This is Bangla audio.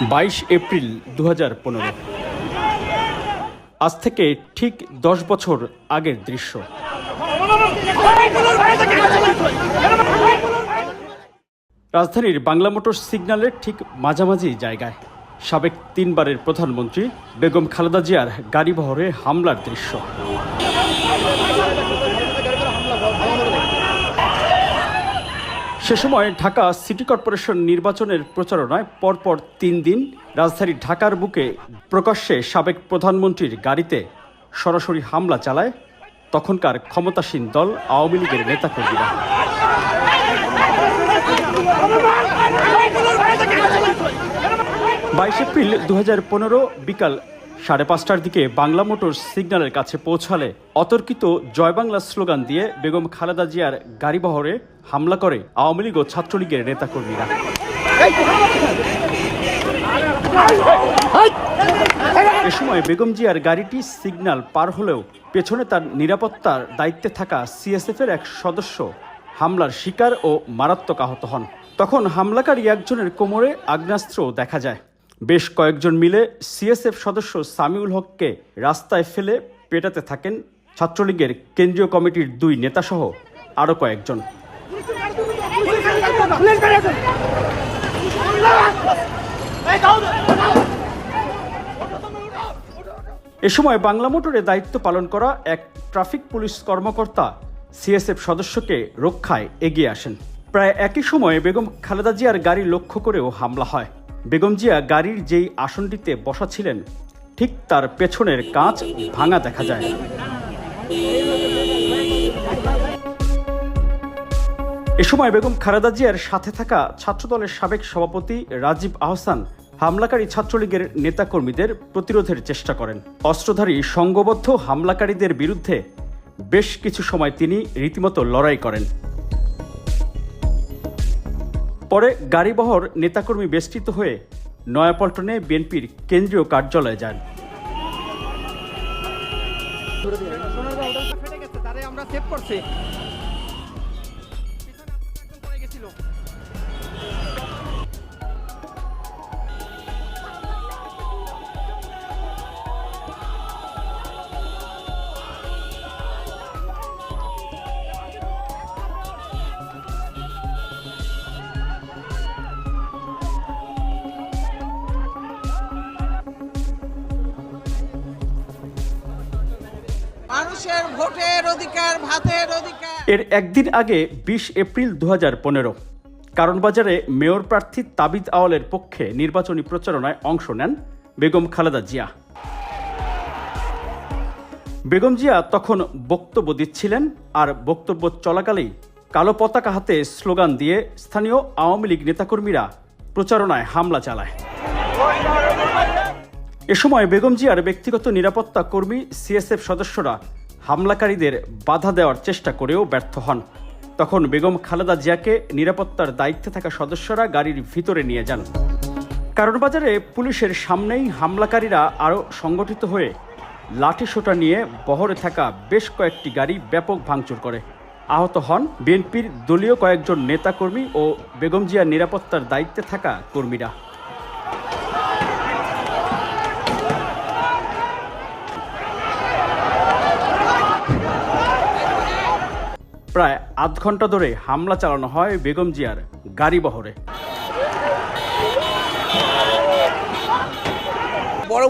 22 এপ্রিল 2015। আজ থেকে ঠিক 10 বছর আগের দৃশ্য। রাজধানীর বাংলা মোটরস সিগন্যালের ঠিক মাঝামাঝি জায়গায় সাবেক 3 বারের প্রধানমন্ত্রী বেগম খালেদা জিয়ার গাড়িবহরে হামলার দৃশ্য। সে সময় ঢাকা সিটি কর্পোরেশন নির্বাচনের প্রচারণায় পরপর 3 দিন রাজধানী ঢাকার বুকে প্রকাশ্যে সাবেক প্রধানমন্ত্রীর গাড়িতে সরাসরি হামলা চালায় তখনকার ক্ষমতাসীন দল আওয়ামী লীগের নেতাকর্মীরা। 22 এপ্রিল 2015 বিকাল 5:30টার দিকে বাংলা মোটরস সিগন্যালের কাছে পৌঁছালে অতর্কিত জয় বাংলা স্লোগান দিয়ে বেগম খালেদা জিয়ার গাড়িবহরে হামলা করে আওয়ামী লীগ ও ছাত্রলীগের নেতাকর্মীরা। এ সময় বেগম জিয়ার গাড়িটি সিগন্যাল পার হলেও পেছনে তার নিরাপত্তার দায়িত্বে থাকা সিএসএফের এক সদস্য হামলার শিকার ও মারাত্মক আহত হন। তখন হামলাকারী একজনের কোমরে আগ্নেয়াস্ত্র দেখা যায়। বেশ কয়েকজন মিলে সিএসএফ সদস্য সামিউল হককে রাস্তায় ফেলে পেটাতে থাকেন ছাত্রলীগের কেন্দ্রীয় কমিটির 2 নেতাসহ আরও কয়েকজন। এ সময় বাংলা মোটরে দায়িত্ব পালন করা এক ট্রাফিক পুলিশ কর্মকর্তা সিএসএফ সদস্যকে রক্ষায় এগিয়ে আসেন। প্রায় একই সময়ে বেগম খালেদা জিয়ার গাড়ি লক্ষ্য করেও হামলা হয়। বেগম জিয়া গাড়ির যেই আসনটিতে বসা ছিলেন ঠিক তার পেছনের কাঁচ ভাঙা দেখা যায়। এ সময় বেগম খালেদা জিয়ার সাথে থাকা ছাত্রদলের সাবেক সভাপতি রাজীব আহসান হামলাকারী ছাত্রলীগের নেতাকর্মীদের প্রতিরোধের চেষ্টা করেন। অস্ত্রধারী সংঘবদ্ধ হামলাকারীদের বিরুদ্ধে বেশ কিছু সময় তিনি রীতিমতো লড়াই করেন। পরে গাড়িবহর নেতাকর্মী বেষ্টিত হয়ে নয়াপল্টনে বিএনপির কেন্দ্রীয় কার্যালয়ে যান। মানুষের ভোটের অধিকার, ভাতের অধিকার। এর একদিন আগে 20 এপ্রিল 2015 কারণ বাজারে মেয়র প্রার্থী তাবিদ আওয়ালের পক্ষে নির্বাচনী প্রচারণায় অংশ নেন বেগম খালেদা জিয়া। বেগম জিয়া তখন বক্তব্য দিচ্ছিলেন আর বক্তব্য চলাকালেই কালো পতাকা হাতে স্লোগান দিয়ে স্থানীয় আওয়ামী লীগ নেতাকর্মীরা প্রচারণায় হামলা চালায়। এ সময় বেগম জিয়ার ব্যক্তিগত নিরাপত্তা কর্মী সিএসএফ সদস্যরা হামলাকারীদের বাধা দেওয়ার চেষ্টা করেও ব্যর্থ হন। তখন বেগম খালেদা জিয়াকে নিরাপত্তার দায়িত্বে থাকা সদস্যরা গাড়ির ভিতরে নিয়ে যান। কারণ বাজারে পুলিশের সামনেই হামলাকারীরা আরও সংগঠিত হয়ে লাঠিসোঁটা নিয়ে বহরে থাকা বেশ কয়েকটি গাড়ি ব্যাপক ভাঙচুর করে। আহত হন বিএনপির দলীয় কয়েকজন নেতাকর্মী ও বেগম জিয়ার নিরাপত্তার দায়িত্বে থাকা কর্মীরা। প্রায় আধ ঘন্টা ধরে হামলা চালানো হয় বেগম জিয়ার গাড়িবহরে। বড়